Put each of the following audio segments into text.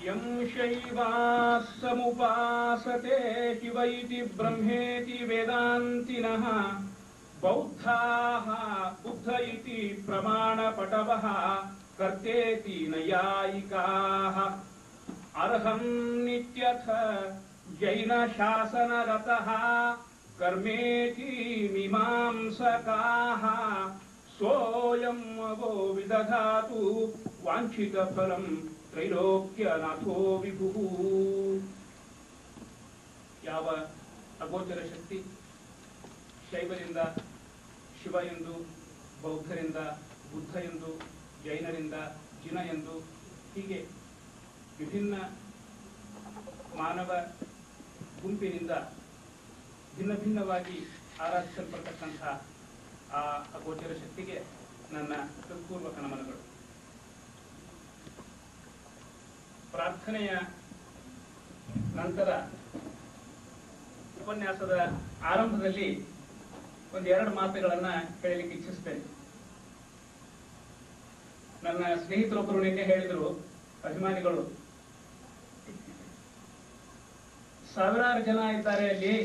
यं शैवास्समुपासते शिव इति ब्रह्मेति वेदान्तिनः बौद्धाः बुद्ध इति प्रमाणपटवः कर्तेति नैयायिकाः अर्हं नित्यथ जैनशासनरतः कर्मेति मीमांसकाः सोऽयं वो विदधातु वाञ्छितफलं ತ್ರೈಲೋಕ್ಯನಾಥೋ ವಿಭುಃ. ಯಾವ ಅಗೋಚರ ಶಕ್ತಿ ಶೈವರಿಂದ ಶಿವ ಎಂದು, ಬೌದ್ಧರಿಂದ ಬುದ್ಧ ಎಂದು, ಜೈನರಿಂದ ಜಿನ ಎಂದು, ಹೀಗೆ ವಿಭಿನ್ನ ಮಾನವ ಗುಂಪಿನಿಂದ ಭಿನ್ನ ಭಿನ್ನವಾಗಿ ಆರಾಧಿಸಲ್ಪಟ್ಟಂತಹ ಆ ಅಗೋಚರ ಶಕ್ತಿಗೆ ನನ್ನ ಹೃತ್ಪೂರ್ವಕ ನಮನಗಳು. ಪ್ರಾರ್ಥನೆಯ ನಂತರ ಉಪನ್ಯಾಸದ ಆರಂಭದಲ್ಲಿ ಒಂದೆರಡು ಮಾತುಗಳನ್ನ ಹೇಳಲಿಕ್ಕೆ ಇಚ್ಛಿಸ್ತೇನೆ. ನನ್ನ ಸ್ನೇಹಿತರೊಬ್ಬರು ನಿನ್ನೆ ಹೇಳಿದರು, ಅಭಿಮಾನಿಗಳು, ಸಾವಿರಾರು ಜನ ಇದ್ದಾರೆ ಅಲ್ಲಿ,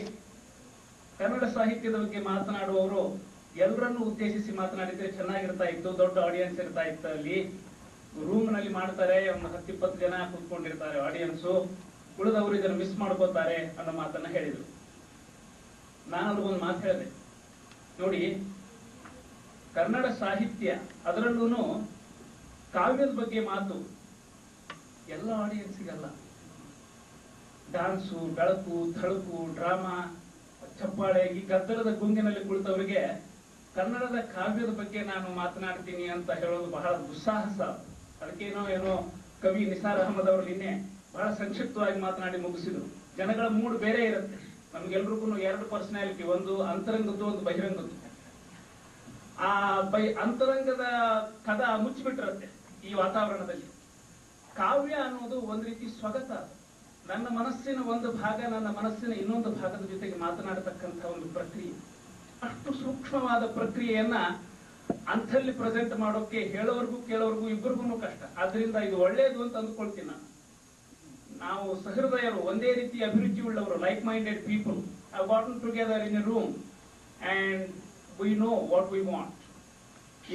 ಕನ್ನಡ ಸಾಹಿತ್ಯದ ಬಗ್ಗೆ ಮಾತನಾಡುವವರು ಎಲ್ಲರನ್ನೂ ಉದ್ದೇಶಿಸಿ ಮಾತನಾಡಿದ್ರೆ ಚೆನ್ನಾಗಿರ್ತಾ ಇತ್ತು, ದೊಡ್ಡ ಆಡಿಯನ್ಸ್ ಇರ್ತಾ ಇತ್ತು. ಅಲ್ಲಿ ರೂಮ್ ನಲ್ಲಿ ಮಾಡ್ತಾರೆ, ಒಂದು 10-20 ಜನ ಕೂತ್ಕೊಂಡಿರ್ತಾರೆ ಆಡಿಯನ್ಸು, ಉಳಿದವರು ಇದನ್ನು ಮಿಸ್ ಮಾಡ್ಕೋತಾರೆ ಅನ್ನೋ ಮಾತನ್ನ ಹೇಳಿದ್ರು. ನಾನು ಅವ್ರಿಗೊಂದು ಮಾತು ಹೇಳಿದೆ, ನೋಡಿ, ಕನ್ನಡ ಸಾಹಿತ್ಯ ಅದರಲ್ಲೂ ಕಾವ್ಯದ ಬಗ್ಗೆ ಮಾತು ಎಲ್ಲ ಆಡಿಯನ್ಸಿಗಲ್ಲ. ಡಾನ್ಸು, ಬೆಳಕು, ಥಳಕು, ಡ್ರಾಮಾ, ಚಪ್ಪಾಳೆ, ಈ ಗದ್ದಲದ ಗುಂಗಿನಲ್ಲಿ ಕುಳಿತವರಿಗೆ ಕನ್ನಡದ ಕಾವ್ಯದ ಬಗ್ಗೆ ನಾನು ಮಾತನಾಡ್ತೀನಿ ಅಂತ ಹೇಳೋದು ಬಹಳ ದುಸ್ಸಾಹಸ. ಅದಕ್ಕೇನೋ ಏನೋ ಕವಿ ನಿಸಾರ್ ಅಹಮದ್ ಅವರು ನಿನ್ನೆ ಬಹಳ ಸಂಕ್ಷಿಪ್ತವಾಗಿ ಮಾತನಾಡಿ ಮುಗಿಸಿದ್ರು. ಜನಗಳ ಮೂಡ್ ಬೇರೆ ಇರುತ್ತೆ. ನಮ್ಗೆಲ್ರಿಗೂ 2 ಪರ್ಸನಾಲಿಟಿ, ಒಂದು ಅಂತರಂಗದ್ದು, ಒಂದು ಬಹಿರಂಗದ್ದು. ಆ ಅಂತರಂಗದ ಕದ ಮುಚ್ಚಿಬಿಟ್ಟಿರುತ್ತೆ ಈ ವಾತಾವರಣದಲ್ಲಿ. ಕಾವ್ಯ ಅನ್ನೋದು ಒಂದು ರೀತಿ ಸ್ವಗತ. ನನ್ನ ಮನಸ್ಸಿನ ಒಂದು ಭಾಗ ನನ್ನ ಮನಸ್ಸಿನ ಇನ್ನೊಂದು ಭಾಗದ ಜೊತೆಗೆ ಮಾತನಾಡತಕ್ಕಂಥ ಒಂದು ಪ್ರಕ್ರಿಯೆ. ಅಷ್ಟು ಸೂಕ್ಷ್ಮವಾದ ಪ್ರಕ್ರಿಯೆಯನ್ನ ಅಂಥಲ್ಲಿ ಪ್ರೆಸೆಂಟ್ ಮಾಡೋಕೆ ಹೇಳೋರ್ಗೂ ಕೇಳೋರ್ಗೂ ಇಬ್ಬರಿಗೂ ಕಷ್ಟ. ಆದ್ರಿಂದ ಇದು ಒಳ್ಳೇದು ಅಂತ ಅಂದ್ಕೊಳ್ತೀನಿ ನಾನು. ನಾವು ಸಹೃದಯರು, ಒಂದೇ ರೀತಿ ಅಭಿರುಚಿ ಉಳ್ಳವರು, like minded people have gotten together in a room and we know what we want.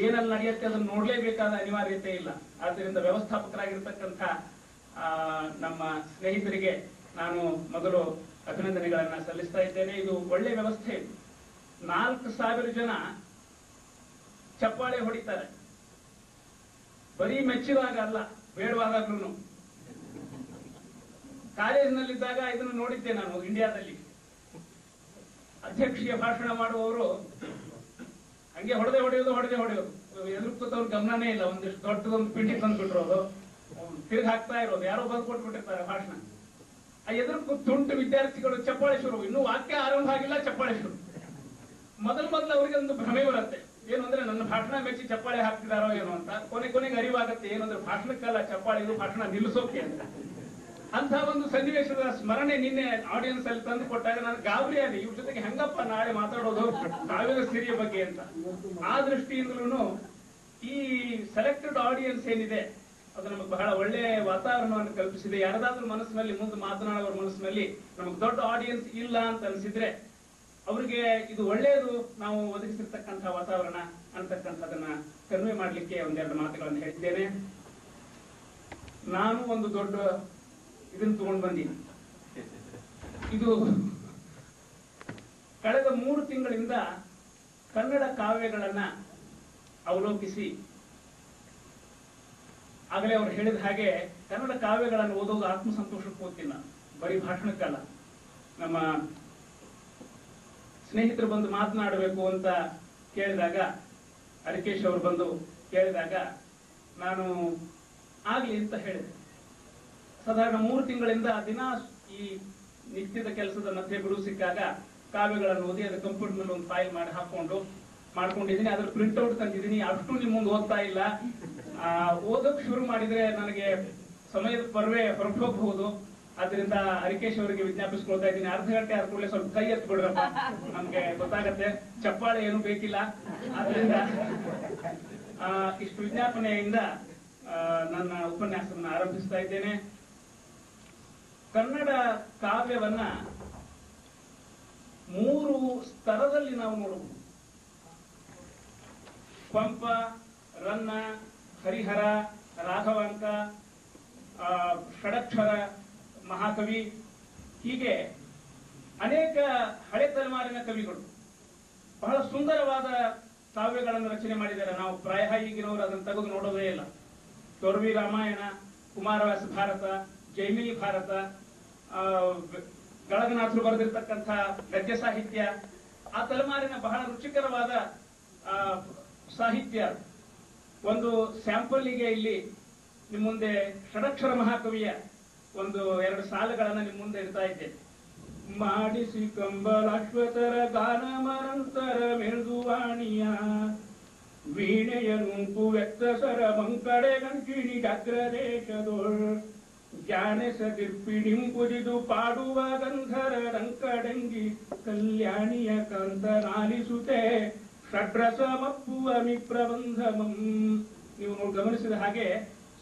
ಏನಲ್ಲಿ ನಡೆಯುತ್ತೆ ಅದನ್ನು ನೋಡ್ಲೇಬೇಕಾದ ಅನಿವಾರ್ಯತೆ ಇಲ್ಲ. ಆದ್ದರಿಂದ ವ್ಯವಸ್ಥಾಪಕರಾಗಿರ್ತಕ್ಕಂಥ ನಮ್ಮ ಸ್ನೇಹಿತರಿಗೆ ನಾನು ಮೊದಲು ಅಭಿನಂದನೆಗಳನ್ನ ಸಲ್ಲಿಸ್ತಾ ಇದ್ದೇನೆ. ಇದು ಒಳ್ಳೆ ವ್ಯವಸ್ಥೆ. 4,000 ಜನ ಚಪ್ಪಾಳೆ ಹೊಡಿತಾರೆ. ಬರೀ ಮೆಚ್ಚಿದಾಗ ಅಲ್ಲ, ಬೇಡವಾದಾಗ್ಲೂ. ಕಾಲೇಜಿನಲ್ಲಿದ್ದಾಗ ಇದನ್ನು ನೋಡಿದ್ದೆ ನಾನು. ಇಂಡಿಯಾದಲ್ಲಿ ಅಧ್ಯಕ್ಷೀಯ ಭಾಷಣ ಮಾಡುವವರು ಹಂಗೆ ಹೊಡೆದೇ ಹೊಡೆಯೋದು. ಎದುರು ಕೂತವ್ರ ಗಮನನೇ ಇಲ್ಲ. ಒಂದಿಷ್ಟು ದೊಡ್ಡದೊಂದು ಪಿಂಡಿ ತಂದ್ಬಿಟ್ರು, ಅದು ತಿರುಗಿ ಹಾಕ್ತಾ ಇರೋದು. ಯಾರೋ ಬರ್ಕೊಟ್ಬಿಟ್ಟಿರ್ತಾರೆ ಭಾಷಣ. ಆ ಎದುರು ಕೂತ್ ತುಂಟು ವಿದ್ಯಾರ್ಥಿಗಳು ಚಪ್ಪಾಳೆ ಶುರು. ಇನ್ನೂ ವಾಕ್ಯ ಆರಂಭ ಆಗಿಲ್ಲ, ಚಪ್ಪಾಳೆ ಶುರು. ಮೊದಲು ಅವರಿಗೆ ಒಂದು ಭ್ರಮೆ ಬರುತ್ತೆ, ಏನು ಅಂದ್ರೆ ನನ್ನ ಭಾಷಣ ಮೆಚ್ಚಿ ಚಪ್ಪಾಳೆ ಹಾಕ್ತಿದಾರೋ ಏನೋ ಅಂತ. ಕೊನೆಗೆ ಅರಿವಾಗತ್ತೆ, ಏನಂದ್ರೆ ಭಾಷಣಕ್ಕಲ್ಲ ಚಪ್ಪಾಳೆ, ಇದು ಭಾಷಣ ನಿಲ್ಲಿಸೋಕೆ ಅಂತ. ಅಂತ ಒಂದು ಸನ್ನಿವೇಶದ ಸ್ಮರಣೆ ನಿನ್ನೆ ಆಡಿಯನ್ಸ್ ಅಲ್ಲಿ ತಂದು ಕೊಟ್ಟಾಗ ನಾನು ಗಾಬರಿ ಆದೆ. ಇವ್ರ ಜೊತೆಗೆ ಹೆಂಗಪ್ಪ ನಾಳೆ ಮಾತಾಡೋದು ಕಾವ್ಯದ ಸಿರಿಯ ಬಗ್ಗೆ ಅಂತ. ಆ ದೃಷ್ಟಿಯಿಂದಲೂ ಈ ಸೆಲೆಕ್ಟೆಡ್ ಆಡಿಯನ್ಸ್ ಏನಿದೆ ಅದು ನಮಗೆ ಬಹಳ ಒಳ್ಳೆ ವಾತಾವರಣವನ್ನು ಕಲ್ಪಿಸಿದೆ. ಯಾರದಾದ್ರೂ ಮನಸ್ಸಿನಲ್ಲಿ, ಮುಂದೆ ಮಾತನಾಡುವ ಮನಸ್ಸಿನಲ್ಲಿ ನಮಗೆ ದೊಡ್ಡ ಆಡಿಯನ್ಸ್ ಇಲ್ಲ ಅಂತ ಅನಿಸಿದ್ರೆ ಅವರಿಗೆ ಇದು ಒಳ್ಳೆಯದು, ನಾವು ಒದಗಿಸಿರ್ತಕ್ಕಂಥ ವಾತಾವರಣ ಅಂತಕ್ಕಂಥದನ್ನ ಕನ್ವೆ ಮಾಡಲಿಕ್ಕೆ ಒಂದೆರಡು ಮಾತುಗಳನ್ನು ಹೇಳಿದ್ದೇನೆ. ನಾನು ಒಂದು ದೊಡ್ಡ ಇದನ್ನು ತಗೊಂಡು ಬಂದೀನಿ. ಇದು ಕಳೆದ 3 ತಿಂಗಳಿಂದ ಕನ್ನಡ ಕಾವ್ಯಗಳನ್ನ ಅವಲೋಕಿಸಿ, ಆಗಲೇ ಅವರು ಹೇಳಿದ ಹಾಗೆ ಕನ್ನಡ ಕಾವ್ಯಗಳನ್ನು ಓದೋದು ಆತ್ಮಸಂತೋಷಕ್ಕೆ ಓದ್ತೀನಿ ನಾನು, ಬರೀ ಭಾಷಣಕ್ಕಲ್ಲ. ನಮ್ಮ ಸ್ನೇಹಿತರು ಬಂದು ಮಾತನಾಡಬೇಕು ಅಂತ ಕೇಳಿದಾಗ, ಅರಿಕೇಶ್ ಅವರು ಬಂದು ಕೇಳಿದಾಗ ನಾನು ಆಗ್ಲಿ ಅಂತ ಹೇಳಿದೆ. ಸಾಧಾರಣ 3 ತಿಂಗಳಿಂದ ದಿನ ಈ ನಿತ್ಯದ ಕೆಲಸದ ಮಧ್ಯೆ ಬಿಡುವು ಸಿಕ್ಕಾಗ ಕಾವ್ಯಗಳನ್ನು ಓದಿ ಅದು ಕಂಪ್ಯೂಟರ್ ಮೇಲೆ ಒಂದು ಫೈಲ್ ಮಾಡಿ ಮಾಡ್ಕೊಂಡಿದ್ದೀನಿ. ಅದ್ರ ಪ್ರಿಂಟ್ಔಟ್ ತಂದಿದ್ದೀನಿ. ಅಷ್ಟು ನಿಮ್ಮ ಮುಂದೆ ಓದ್ತಾ ಇಲ್ಲ. ಓದಕ್ ಶುರು ಮಾಡಿದ್ರೆ ನನಗೆ ಸಮಯದ ಪರ್ವೆ ಹೊರಟು ಹೋಗಬಹುದು. ಆದ್ರಿಂದ ಅರಿಕೇಶ್ ಅವರಿಗೆ ವಿಜ್ಞಾಪಿಸ್ಕೊಳ್ತಾ ಇದ್ದೀನಿ, ಅರ್ಧ ಗಂಟೆ ಆದ ಕೂಡಲೇ ಸ್ವಲ್ಪ ಕೈ ಎತ್ತು ಬಿಡ್ರಪ್ಪ, ನಮ್ಗೆ ಗೊತ್ತಾಗತ್ತೆ, ಚಪ್ಪಾಳೆ ಏನು ಬೇಕಿಲ್ಲ. ಆದ್ರಿಂದ ಇಷ್ಟು ವಿಜ್ಞಾಪನೆಯಿಂದ ನನ್ನ ಉಪನ್ಯಾಸವನ್ನು ಆರಂಭಿಸ್ತಾ ಇದ್ದೇನೆ. ಕನ್ನಡ ಕಾವ್ಯವನ್ನ 3 ಸ್ತರದಲ್ಲಿ ನಾವು ನೋಡಬಹುದು. ಪಂಪ, ರನ್ನ, ಹರಿಹರ, ರಾಘವಾಂಕ, ಷಡಕ್ಷರ ಮಹಾಕವಿ, ಹೀಗೆ ಅನೇಕ ಹಳೆ ತಲೆಮಾರಿನ ಕವಿಗಳು ಬಹಳ ಸುಂದರವಾದ ಕಾವ್ಯಗಳನ್ನು ರಚನೆ ಮಾಡಿದ್ದಾರೆ. ನಾವು ಪ್ರಾಯ ಈಗಿನವರು ಅದನ್ನು ತೆಗೆದು ನೋಡೋದೇ ಇಲ್ಲ. ತೊರವಿ ರಾಮಾಯಣ, ಕುಮಾರವ್ಯಾಸ ಭಾರತ, ಜೈಮಿನಿ ಭಾರತ, ಗಳಗನಾಥರು ಬರೆದಿರ್ತಕ್ಕಂಥ ಗದ್ಯ ಸಾಹಿತ್ಯ, ಆ ತಲೆಮಾರಿನ ಬಹಳ ರುಚಿಕರವಾದ ಸಾಹಿತ್ಯ. ಒಂದು ಸ್ಯಾಂಪಲ್ಗೆ ಇಲ್ಲಿ ನಿಮ್ಮ ಮುಂದೆ ಷಡಕ್ಷರ ಮಹಾಕವಿಯ 1-2 ಸಾಲುಗಳನ್ನು ನಿಮ್ಮ ಮುಂದೆ ಇಡ್ತಾ ಇದ್ದೇನೆ. ಮಾಡಿಸಿ ಕಂಬಲಾಶ್ವತರ ಗಾನ ಮರಂತರ ಮೆಲ್ದುವಾಣಿಯ ವೀಣೆಯ ನುಂಕು ವ್ಯಕ್ತಸರ ಮಂಕಡೆ ಗಂಟಿಣಿ ಅಗ್ರದೇಶದೋಳ್ ಜ್ಞಾನಸದಿರ್ಪಿಡಿಂಪುದಿದು ಪಾಡುವ ಗಂಧರ ರಂಕಡಂಗಿ ಕಲ್ಯಾಣಿಯ ಕಂತನಾಲಿಸುತ್ತೆ ಷಡ್ರಸ ಮಪ್ಪುವ ಪ್ರಬಂಧಮಂ. ನೀವು ಗಮನಿಸಿದ ಹಾಗೆ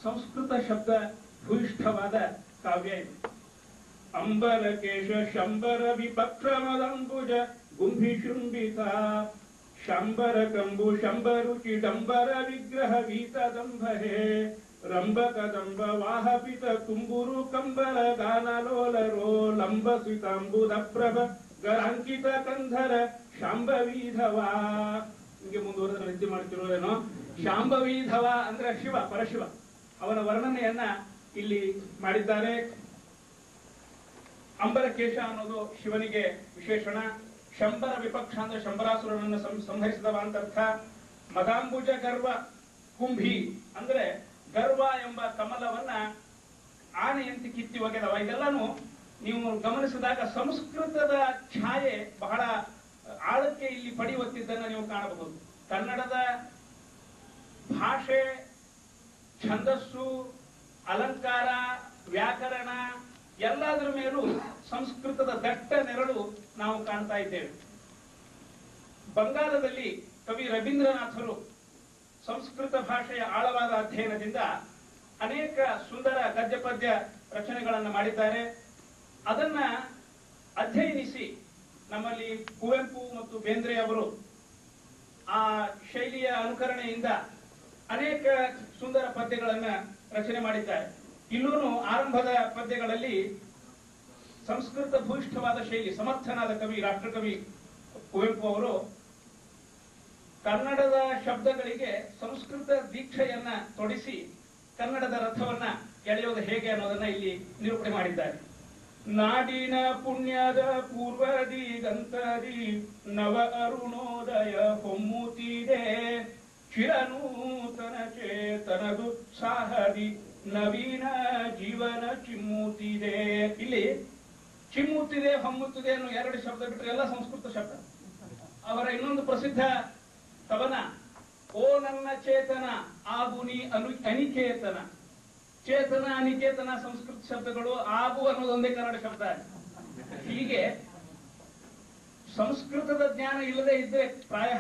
ಸಂಸ್ಕೃತ ಶಬ್ದ ಭೂಯಿಷ್ಠವಾದ ಕಾವ್ಯ ಇದು. ಅಂಬರಕೇಶ ಶಂಬರ ವಿಪಕ್ಷಮದಂಬುಜ ಗುಂಭಿ ಶೃಂಭಿತ ಶಂಬರ ಕಂಬು ಶಂಬರುಚಿ ಡಂಬರ ವಿಗ್ರಹ ವೀತದಂಭಹೇ ರಂಬ ಕದಂಬ ವಾಹಪಿತ ತುಂಬುರು ಕಂಬರ ಗಾನಲೋಲರೋ ಲಂಬ ಸಿತಾಂಬುದ ಪ್ರಭ ಗರಾಂಕಿತ ಕಂಧರ ಶಾಂಬವೀಧವ. ಹಿಂಗೆ ಮುಂದುವರೆದ ನಿದ್ದೆ ಮಾಡ್ತಿರೋದೇನೋ. ಶಾಂಬವೀಧವ ಅಂದ್ರೆ ಶಿವ, ಪರಶಿವ, ಅವನ ವರ್ಣನೆಯನ್ನ ಇಲ್ಲಿ ಮಾಡಿದ್ದಾರೆ. ಅಂಬರಕೇಶ ಅನ್ನೋದು ಶಿವನಿಗೆ ವಿಶೇಷಣ. ಶಂಬರ ವಿಪಕ್ಷ ಅಂದ್ರೆ ಶಂಬರಾಸುರನನ್ನು ಸಂಹರಿಸಿದವ ಅಂತ ಅರ್ಥ. ಮದಾಂಬುಜ ಗರ್ವ ಕುಂಭಿ ಅಂದ್ರೆ ಗರ್ವ ಎಂಬ ಕಮಲವನ್ನ ಆನೆಯಂತೆ ಕಿತ್ತಿ ಒಗೆದವ. ಇದೆಲ್ಲಾನು ನೀವು ಗಮನಿಸಿದಾಗ ಸಂಸ್ಕೃತದ ಛಾಯೆ ಬಹಳ ಆಳಕ್ಕೆ ಇಲ್ಲಿ ಪಡೆಯುತ್ತಿದ್ದನ್ನ ನೀವು ಕಾಣಬಹುದು. ಕನ್ನಡದ ಭಾಷೆ, ಛಂದಸ್ಸು, ಅಲಂಕಾರ, ವ್ಯಾಕರಣ ಎಲ್ಲದರ ಮೇಲೂ ಸಂಸ್ಕೃತದ ದಟ್ಟ ನೆರಳು ನಾವು ಕಾಣ್ತಾ ಇದ್ದೇವೆ. ಬಂಗಾಲದಲ್ಲಿ ಕವಿ ರವೀಂದ್ರನಾಥರು ಸಂಸ್ಕೃತ ಭಾಷೆಯ ಆಳವಾದ ಅಧ್ಯಯನದಿಂದ ಅನೇಕ ಸುಂದರ ಗದ್ಯ ಪದ್ಯ ರಚನೆಗಳನ್ನು ಮಾಡಿದ್ದಾರೆ. ಅದನ್ನ ಅಧ್ಯಯನಿಸಿ ನಮ್ಮಲ್ಲಿ ಕುವೆಂಪು ಮತ್ತು ಬೇಂದ್ರೆ ಅವರು ಆ ಶೈಲಿಯ ಅನುಕರಣೆಯಿಂದ ಅನೇಕ ಸುಂದರ ಪದ್ಯಗಳನ್ನ ರಚನೆ ಮಾಡಿದ್ದಾರೆ. ಇಲ್ಲೂ ಆರಂಭದ ಪದ್ಯಗಳಲ್ಲಿ ಸಂಸ್ಕೃತ ಭೂಯಿಷ್ಠವಾದ ಶೈಲಿ, ಸಮರ್ಥನಾದ ಕವಿ, ರಾಷ್ಟ್ರಕವಿ ಕುವೆಂಪು ಅವರು ಕನ್ನಡದ ಶಬ್ದಗಳಿಗೆ ಸಂಸ್ಕೃತ ದೀಕ್ಷೆಯನ್ನ ತೊಡಿಸಿ ಕನ್ನಡದ ರಥವನ್ನ ಎಳೆಯೋದು ಹೇಗೆ ಅನ್ನೋದನ್ನ ಇಲ್ಲಿ ನಿರೂಪಣೆ ಮಾಡಿದ್ದಾರೆ. ನಾಡಿನ ಪುಣ್ಯದ ಪೂರ್ವದಿ ಗಂತದಿ ನವ ಅರುಣೋದಯ ಹೊಮ್ಮುತ್ತಿದೆ ಚಿರನೂತನ ಚೇತನದು ಸಾಹದಿ ನವೀನ ಜೀವನ ಚಿಮ್ಮುತ್ತಿದೆ. ಇಲ್ಲಿ ಚಿಮ್ಮುತ್ತಿದೆ, ಹೊಮ್ಮುತ್ತಿದೆ ಅನ್ನೋ 2 ಶಬ್ದ ಬಿಟ್ಟರೆ ಎಲ್ಲ ಸಂಸ್ಕೃತ ಶಬ್ದ. ಅವರ ಇನ್ನೊಂದು ಪ್ರಸಿದ್ಧ ಕವನ ಓ ನನ್ನ ಚೇತನ ಆಗು ನೀ ಅನಿಕೇತನ. ಚೇತನ, ಅನಿಕೇತನ ಸಂಸ್ಕೃತ ಶಬ್ದಗಳು, ಆಗು ಅನ್ನೋದೊಂದೇ ಕನ್ನಡ ಶಬ್ದ. ಹೀಗೆ ಸಂಸ್ಕೃತದ ಜ್ಞಾನ ಇಲ್ಲದೆ ಇದ್ರೆ ಪ್ರಾಯ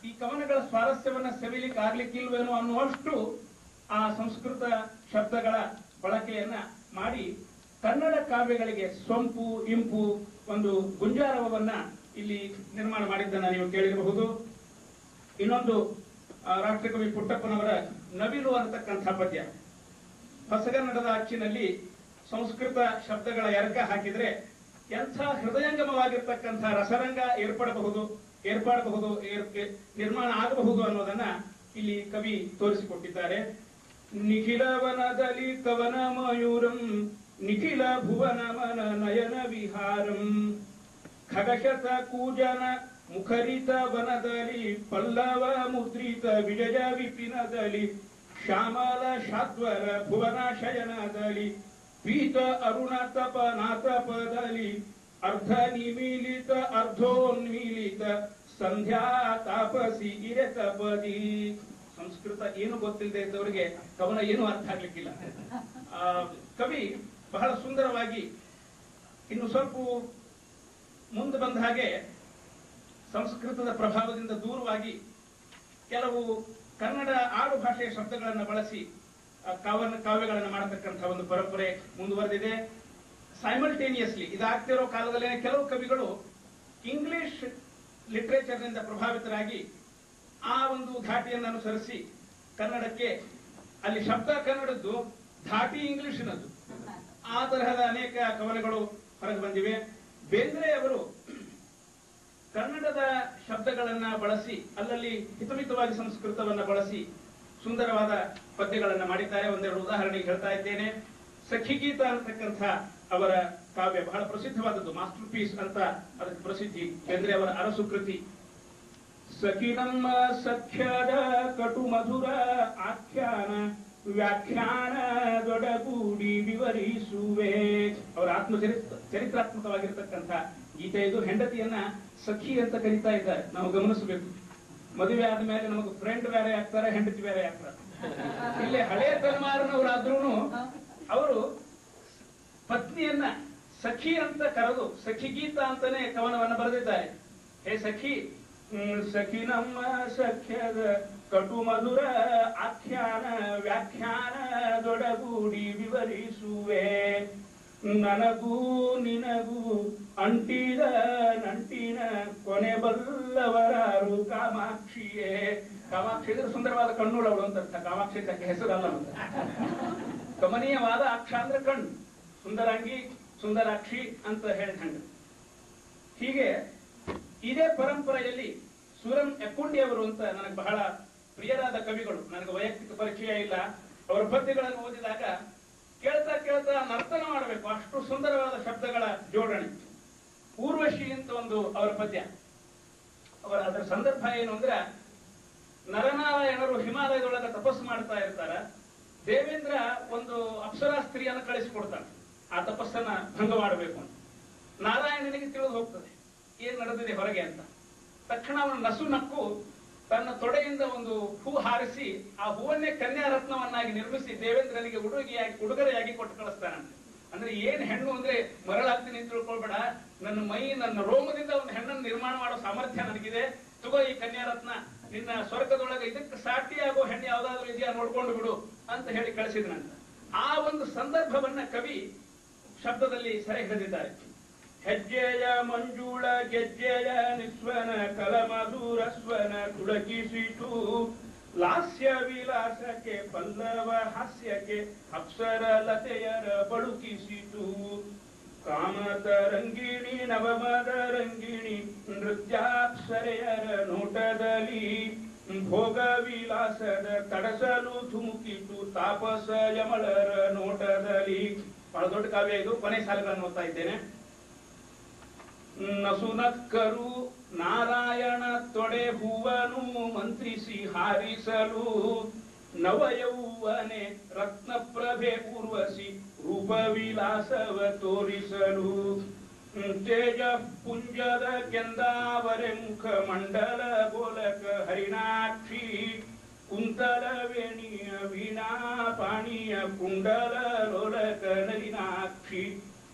ಈ ಕವನಗಳ ಸ್ವಾರಸ್ಯವನ್ನ ಸೆವಿಲಿಕ್ಕೆ ಆಗ್ಲಿಕ್ಕಿಲ್ವೇನೋ ಅನ್ನುವಷ್ಟು ಆ ಸಂಸ್ಕೃತ ಶಬ್ದಗಳ ಬಳಕೆಯನ್ನ ಮಾಡಿ ಕನ್ನಡ ಕಾವ್ಯಗಳಿಗೆ ಸೊಂಪು, ಇಂಪು, ಒಂದು ಗುಂಜಾರವನ್ನ ಇಲ್ಲಿ ನಿರ್ಮಾಣ ಮಾಡಿದ್ದನ್ನ ನೀವು ಕೇಳಿರಬಹುದು. ಇನ್ನೊಂದು ರಾಷ್ಟ್ರಕವಿ ಪುಟ್ಟಪ್ಪನವರ ನವಿಲು ಅನ್ನತಕ್ಕಂಥ ಪದ್ಯ. ಹೊಸಗನ್ನಡದ ಅಚ್ಚಿನಲ್ಲಿ ಸಂಸ್ಕೃತ ಶಬ್ದಗಳ ಎರಕ ಹಾಕಿದ್ರೆ ಎಂಥ ಹೃದಯಂಗಮವಾಗಿರ್ತಕ್ಕಂಥ ರಸರಂಗ ಏರ್ಪಡಬಹುದು, ನಿರ್ಮಾಣ ಆಗಬಹುದು ಅನ್ನೋದನ್ನ ಇಲ್ಲಿ ಕವಿ ತೋರಿಸಿಕೊಟ್ಟಿದ್ದಾರೆ. ನಿಖಿಲ ವನದಲ್ಲಿ ಕವನ ಮಯೂರಂ ನಿಖಿಲ ಭುವನ ಮನ ನಯನ ವಿಹಾರಂ ಖಗಶತ ಕೂಜನ ಮುಖರಿತ ವನದಲ್ಲಿ ಪಲ್ಲವ ಮುದ್ರಿತ ವಿಜಯ ವಿಪಿನದಲ್ಲಿ ಶ್ಯಾಮಲ ಶಾದ್ವರ ಭುವನ ಶಯನದಲ್ಲಿ ಪೀತ ಅರುಣ ತಪನಾತಪದಲ್ಲಿ ಅರ್ಧ ನಿಮೀಲಿತ ಅರ್ಧೋನ್ಮೀಲಿತ ಸಂಧ್ಯಾ ತಾಪಸಿ ಇರೆತಪದಿ. ಸಂಸ್ಕೃತ ಏನು ಗೊತ್ತಿಲ್ಲದೆ ಇದ್ದವರಿಗೆ ಕವನ ಏನು ಅರ್ಥ ಆಗ್ಲಿಕ್ಕಿಲ್ಲ. ಕವಿ ಬಹಳ ಸುಂದರವಾಗಿ ಇನ್ನು ಸ್ವಲ್ಪ ಮುಂದೆ ಬಂದ ಹಾಗೆ ಸಂಸ್ಕೃತದ ಪ್ರಭಾವದಿಂದ ದೂರವಾಗಿ ಕೆಲವು ಕನ್ನಡ ಆಡು ಭಾಷೆಯ ಶಬ್ದಗಳನ್ನು ಬಳಸಿ ಕಾವ್ಯಗಳನ್ನು ಮಾಡತಕ್ಕಂಥ ಒಂದು ಪರಂಪರೆ ಮುಂದುವರೆದಿದೆ. ಸೈಮಲ್ಟೇನಿಯಸ್ಲಿ ಇದಾಗ್ತಿರೋ ಕಾಲದಲ್ಲೇ ಕೆಲವು ಕವಿಗಳು ಇಂಗ್ಲಿಷ್ ಲಿಟರೇಚರ್ನಿಂದ ಪ್ರಭಾವಿತರಾಗಿ ಆ ಒಂದು ಧಾಟಿಯನ್ನು ಅನುಸರಿಸಿ ಕನ್ನಡಕ್ಕೆ ಅಲ್ಲಿ ಶಬ್ದ ಕನ್ನಡದ್ದು, ಧಾಟಿ ಇಂಗ್ಲಿಷಿನದ್ದು, ಆ ತರಹದ ಅನೇಕ ಕವನಗಳು ಹೊರಗೆ ಬಂದಿವೆ. ಬೇಂದ್ರೆ ಅವರು ಕನ್ನಡದ ಶಬ್ದಗಳನ್ನ ಬಳಸಿ ಅಲ್ಲಲ್ಲಿ ಹಿತಮಿತವಾಗಿ ಸಂಸ್ಕೃತವನ್ನ ಬಳಸಿ ಸುಂದರವಾದ ಪದ್ಯಗಳನ್ನ ಮಾಡಿದ್ದಾರೆ. ಒಂದೆರಡು ಉದಾಹರಣೆಗೆ ಹೇಳ್ತಾ ಇದ್ದೇನೆ. ಸಖಿಗೀತ ಅಂತಕ್ಕಂಥ ಅವರ ಕಾವ್ಯ ಬಹಳ ಪ್ರಸಿದ್ಧವಾದದ್ದು, ಮಾಸ್ಟರ್ ಪೀಸ್ ಅಂತ ಅದಕ್ಕೆ ಪ್ರಸಿದ್ಧಿ. ಬೇಂದ್ರೆ ಅವರ ಅರಸು ಕೃತಿ. ಸಖಿ ನಮ್ಮ ಸಖ್ಯದ ಕಟು ಮಧುರ ಆಖ್ಯಾನ ವ್ಯಾಖ್ಯಾನ ದೊಡಗೂಡಿ ವಿವರಿಸುವೆ. ಅವರ ಚರಿತ್ರಾತ್ಮಕವಾಗಿರ್ತಕ್ಕಂಥ ಗೀತೆ ಇದು. ಹೆಂಡತಿಯನ್ನ ಸಖಿ ಅಂತ ಕರೀತಾ ಇದ್ದಾರೆ, ನಾವು ಗಮನಿಸಬೇಕು. ಮದುವೆ ಆದ್ಮೇಲೆ ನಮಗೆ ಫ್ರೆಂಡ್ ಬೇರೆ ಆಗ್ತಾರೆ, ಹೆಂಡತಿ ಬೇರೆ ಆಗ್ತಾರೆ. ಇಲ್ಲಿ ಹಳೆ ತಲೆಮಾರಿನವರಾದ್ರೂ ಅವರು ಪತ್ನಿಯನ್ನ ಸಖಿ ಅಂತ ಕರೆದು ಸಖಿಗೀತ ಅಂತಾನೆ ಕವನವನ್ನ ಬರೆದಿದ್ದಾರೆ. ಹೇ ಸಖಿ, ಸಖಿ ನಮ್ಮ ಸಖ್ಯದ ಕಟು ಮಧುರ ಆಖ್ಯಾನ ವ್ಯಾಖ್ಯಾನ ದೊಡಗೂಡಿ ವಿವರಿಸುವೆ. ನನಗೂ ನಿನಗೂ ಅಂಟಿದ ನಂಟಿನ ಕೊನೆ ಬಲ್ಲವರಾರು ಕಾಮಾಕ್ಷಿಯೇ. ಕಾಮಾಕ್ಷಿ ಅಂದ್ರೆ ಸುಂದರವಾದ ಕಣ್ಣುಳವಳು ಅಂತ ಅರ್ಥ. ಕಾಮಾಕ್ಷಿ ಹೆಸರಲ್ಲ ಅಂತ. ಕಮನೀಯವಾದ ಅಕ್ಷ ಅಂದ್ರೆ ಕಣ್ಣು, ಸುಂದರಾಂಗಿ ಸುಂದರಾಕ್ಷಿ ಅಂತ ಹೇಳಿದಂಡು. ಹೀಗೆ ಇದೇ ಪರಂಪರೆಯಲ್ಲಿ ಸೂರಂ ಎಕ್ಕುಂಡಿ ಅವರು ಅಂತ ನನಗೆ ಬಹಳ ಪ್ರಿಯರಾದ ಕವಿಗಳು. ನನಗೆ ವೈಯಕ್ತಿಕ ಪರಿಚಯ ಇಲ್ಲ. ಅವರ ಪದ್ಯಗಳನ್ನು ಓದಿದಾಗ ಕೇಳ್ತಾ ಕೇಳ್ತಾ ನರ್ತನ ಮಾಡಬೇಕು, ಅಷ್ಟು ಸುಂದರವಾದ ಶಬ್ದಗಳ ಜೋಡಣೆ. ಊರ್ವಶಿ ಅಂತ ಒಂದು ಅವರ ಪದ್ಯ. ಅದರ ಸಂದರ್ಭ ಏನು ಅಂದ್ರೆ, ನರನಾರಾಯಣರು ಹಿಮಾಲಯದೊಳಗೆ ತಪಸ್ಸು ಮಾಡ್ತಾ ಇರ್ತಾರ. ದೇವೇಂದ್ರ ಒಂದು ಅಪ್ಸರಾ ಸ್ತ್ರೀಯನ್ನು ಕಳಿಸಿಕೊಡ್ತಾನೆ ಆ ತಪಸ್ಸನ್ನ ಭಂಗ ಮಾಡಬೇಕು ಅಂತ. ನಾರಾಯಣನಿಗೆ ತಿಳಿದು ಹೋಗ್ತದೆ ಏನ್ ನಡೆದಿದೆ ಹೊರಗೆ ಅಂತ. ತಕ್ಷಣ ಅವನು ನಸು ನಕ್ಕು ತನ್ನ ತೊಡೆಯಿಂದ ಒಂದು ಹೂ ಹಾರಿಸಿ ಆ ಹೂವನ್ನೇ ಕನ್ಯಾರತ್ನವನ್ನಾಗಿ ನಿರ್ಮಿಸಿ ದೇವೇಂದ್ರನಿಗೆ ಉಡುಗೊರೆಯಾಗಿ ಕೊಟ್ಟು ಕಳಿಸ್ತಾನಂತೆ. ಅಂದ್ರೆ ಏನ್ ಹೆಣ್ಣು ಅಂದ್ರೆ ಮರಳಾಗ್ತೀನಿ ಅಂತ ತಿಳ್ಕೊಳ್ಬೇಡ, ನನ್ನ ರೋಮದಿಂದ ಒಂದು ಹೆಣ್ಣನ್ನು ನಿರ್ಮಾಣ ಮಾಡೋ ಸಾಮರ್ಥ್ಯ ನನಗಿದೆ, ತಗೋ ಈ ಕನ್ಯಾರತ್ನ, ನಿನ್ನ ಸ್ವರ್ಗದೊಳಗೆ ಇದಕ್ಕೆ ಸಾಟಿಯಾಗೋ ಹೆಣ್ಣು ಯಾವ್ದಾದ್ರು ಇದೆಯಾ ನೋಡ್ಕೊಂಡು ಬಿಡು ಅಂತ ಹೇಳಿ ಕಳಿಸಿದ್ನಂತ. ಆ ಒಂದು ಸಂದರ್ಭವನ್ನ ಕವಿ ಶಬ್ದದಲ್ಲಿ ಸೆರೆ ಹಿಡಿದಿದ್ದಾರೆ. ಹೆಜ್ಜೆಯ ಮಂಜುಳ ಗೆಜ್ಜೆಯ ನಿಸ್ವನ ಕಲಮಧುರ ಸ್ವನ ತುಳಕಿಸಿತು, ಲಾಸ್ಯ ವಿಲಾಸಕ್ಕೆ ಪಲ್ಲವ ಹಾಸ್ಯಕ್ಕೆ ಅಪ್ಸರ ಲತೆಯರ ಬಳುಕಿಸಿತು. ಕಾಮತರಂಗಿಣಿ ನವಮದರಂಗಿಣಿ ನೃತ್ಯಾಪ್ಸರೆಯರ ನೋಟದಲ್ಲಿ ಭೋಗ ವಿಲಾಸದ ತಡಸಲು ಧುಮುಕಿತು ತಾಪಸ ಯಮಳರ ನೋಟದಲ್ಲಿ. ಬಹಳ ದೊಡ್ಡ ಕಾವ್ಯ ಇದು. ಕೊನೆ ಸಾಲುಗಳನ್ನು ಓದ್ತಾ ಇದ್ದೇನೆ. ನಸುನಕ್ಕರು ನಾರಾಯಣ ತೊಡೆ ಹೂವನು ಮಂತ್ರಿಸಿ ಹಾರಿಸಲು, ನವಯೌವನೆ ರತ್ನಪ್ರಭೆ ಊರ್ವಶಿ ರೂಪ ವಿಲಾಸವ ತೋರಿಸಲು. ತೇಜ ಪುಂಜದ ಕೆಂದಾವರೆ ಮುಖ ಮಂಡಲ ಗೋಲಕ ಹರಿಣಾಕ್ಷಿ, ಕುಂತಲ ವೇಣಿಯ ವೀಣಾ ಪಾಣಿಯ ಕುಂಡಲ ಲೋಲಕ ನಲಿನಾಕ್ಷಿ.